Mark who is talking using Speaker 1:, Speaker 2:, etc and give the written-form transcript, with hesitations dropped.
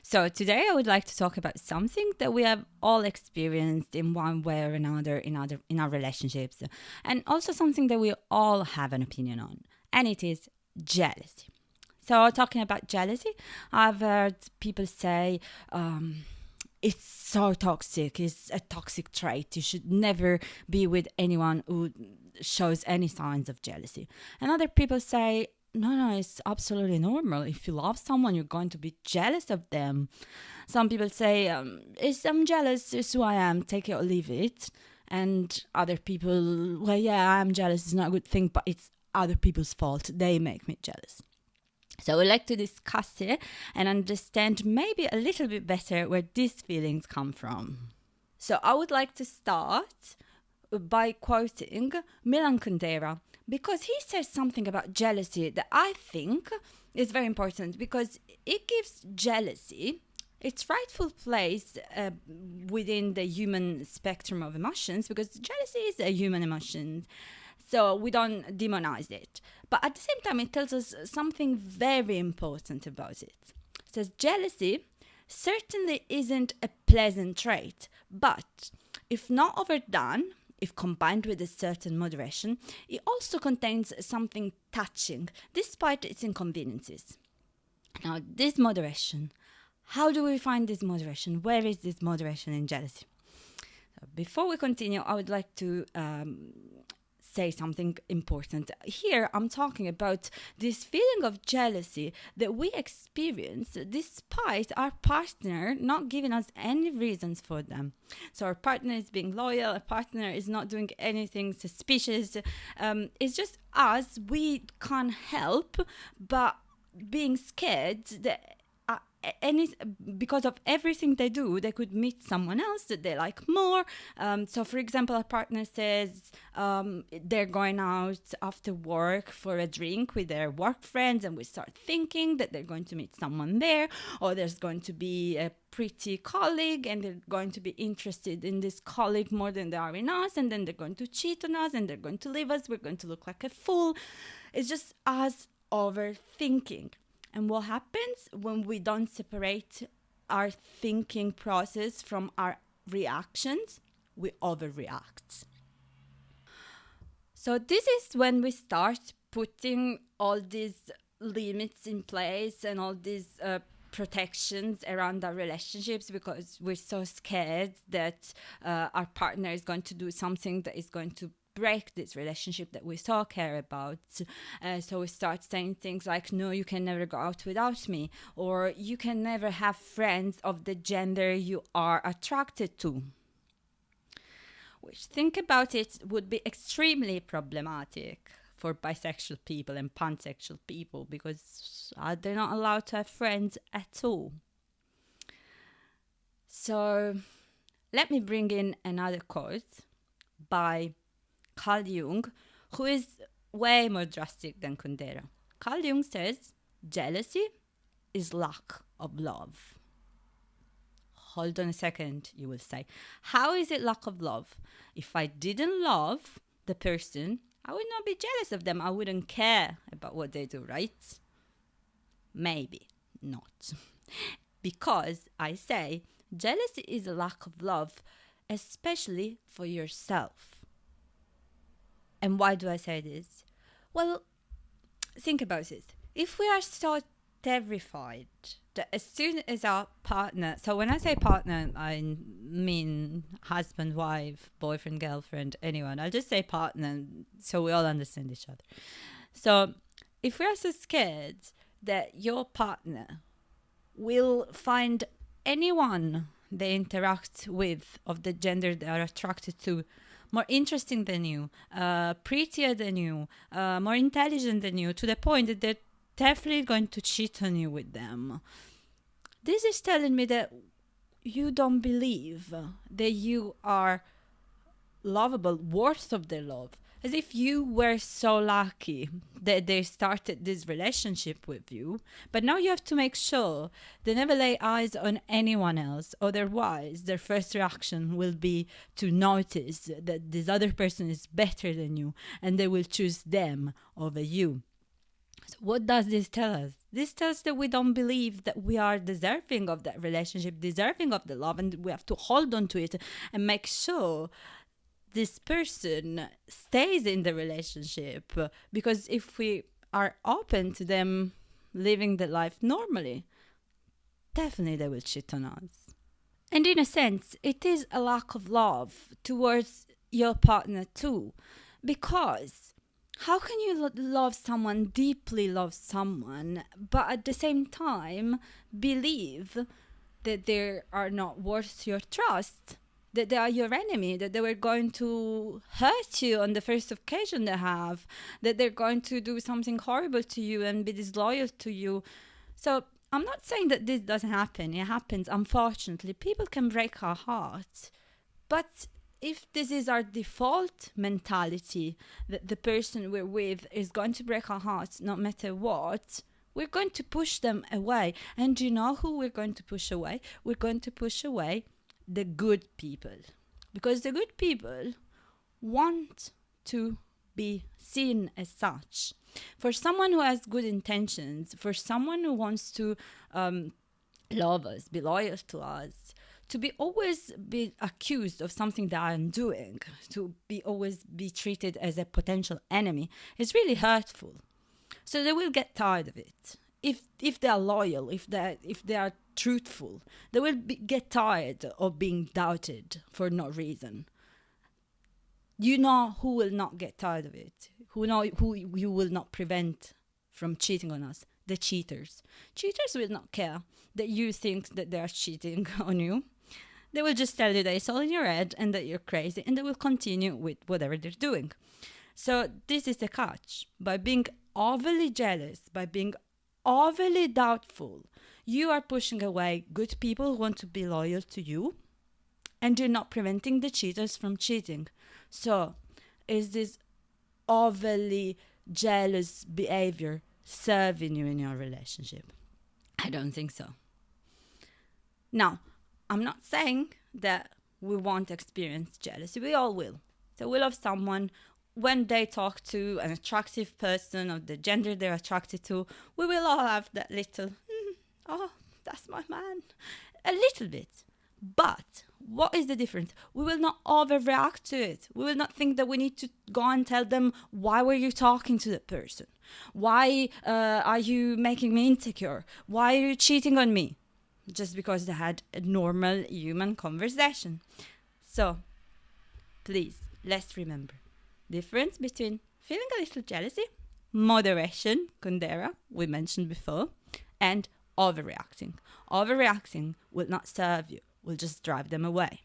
Speaker 1: So today I would like to talk about something that we have all experienced in one way or another in our relationships, and also something that we all have an opinion on, and it is jealousy. So talking about jealousy, I've heard people say it's so toxic. It's a toxic trait. You should never be with anyone who shows any signs of jealousy. And other people say, no, it's absolutely normal. If you love someone, you're going to be jealous of them. Some people say, I'm jealous, it's who I am, take it or leave it. And other people, well, yeah, I'm jealous, it's not a good thing, but it's other people's fault. They make me jealous. So I would like to discuss it and understand maybe a little bit better where these feelings come from. So I would like to start by quoting Milan Kundera because he says something about jealousy that I think is very important because it gives jealousy its rightful place within the human spectrum of emotions because jealousy is a human emotion. So we don't demonize it. But at the same time, it tells us something very important about it. It says jealousy certainly isn't a pleasant trait, but if not overdone, if combined with a certain moderation, it also contains something touching, despite its inconveniences. Now, this moderation, how do we find this moderation? Where is this moderation in jealousy? So before we continue, I would like to say something important. Here, I'm talking about this feeling of jealousy that we experience despite our partner not giving us any reasons for them. So our partner is being loyal, our partner is not doing anything suspicious. It's just us, we can't help but being scared that any because of everything they do, they could meet someone else that they like more. So for example, a partner says they're going out after work for a drink with their work friends, and we start thinking that they're going to meet someone there, or there's going to be a pretty colleague and they're going to be interested in this colleague more than they are in us, and then they're going to cheat on us and they're going to leave us, we're going to look like a fool. It's just us overthinking. And what happens when we don't separate our thinking process from our reactions? We overreact. So this is when we start putting all these limits in place and all these protections around our relationships because we're so scared that our partner is going to do something that is going to break this relationship that we so care about. So we start saying things like, no, you can never go out without me, or you can never have friends of the gender you are attracted to. Which, think about it, would be extremely problematic for bisexual people and pansexual people because they're not allowed to have friends at all. So let me bring in another quote by Carl Jung, who is way more drastic than Kundera. Carl Jung says, jealousy is lack of love. Hold on a second, you will say. How is it lack of love? If I didn't love the person, I would not be jealous of them. I wouldn't care about what they do, right? Maybe not. Because I say, jealousy is a lack of love, especially for yourself. And why do I say this? Well, think about it. If we are so terrified that as soon as our partner, so when I say partner, I mean husband, wife, boyfriend, girlfriend, anyone. I'll just say partner so we all understand each other. So if we are so scared that your partner will find anyone they interact with of the gender they are attracted to more interesting than you, prettier than you, more intelligent than you, to the point that they're definitely going to cheat on you with them. This is telling me that you don't believe that you are lovable, worth of their love. As if you were so lucky that they started this relationship with you. But now you have to make sure they never lay eyes on anyone else. Otherwise, their first reaction will be to notice that this other person is better than you and they will choose them over you. So what does this tell us? This tells that we don't believe that we are deserving of that relationship, deserving of the love, and we have to hold on to it and make sure this person stays in the relationship. Because if we are open to them living the life normally, definitely they will cheat on us. And in a sense, it is a lack of love towards your partner too. Because how can you love someone, deeply love someone, but at the same time believe that they are not worth your trust? That they are your enemy, that they were going to hurt you on the first occasion they have, that they're going to do something horrible to you and be disloyal to you. So I'm not saying that this doesn't happen. It happens, unfortunately. People can break our hearts. But if this is our default mentality, that the person we're with is going to break our hearts no matter what, we're going to push them away. And do you know who we're going to push away? We're going to push away the good people. Because the good people want to be seen as such. For someone who has good intentions, for someone who wants to love us, be loyal to us, to be always be accused of something that I'm doing, to be always be treated as a potential enemy, is really hurtful. So they will get tired of it. If they are loyal, if they are truthful, they will get tired of being doubted for no reason. You know who will not get tired of it? Who you will not prevent from cheating on us? The cheaters. Cheaters will not care that you think that they are cheating on you. They will just tell you that it's all in your head and that you're crazy, and they will continue with whatever they're doing. So this is the catch. By being overly jealous, by being overly doubtful, you are pushing away good people who want to be loyal to you, and you're not preventing the cheaters from cheating. So is this overly jealous behavior serving you in your relationship? I don't think so. Now, I'm not saying that we won't experience jealousy. We all will. So we love someone. When they talk to an attractive person of the gender they're attracted to, we will all have that little, oh, that's my man, a little bit. But what is the difference? We will not overreact to it. We will not think that we need to go and tell them, why were you talking to that person? Why are you making me insecure? Why are you cheating on me? Just because they had a normal human conversation. So, please, let's remember. Difference between feeling a little jealousy, moderation, kundera, we mentioned before, and overreacting. Overreacting will not serve you, will just drive them away.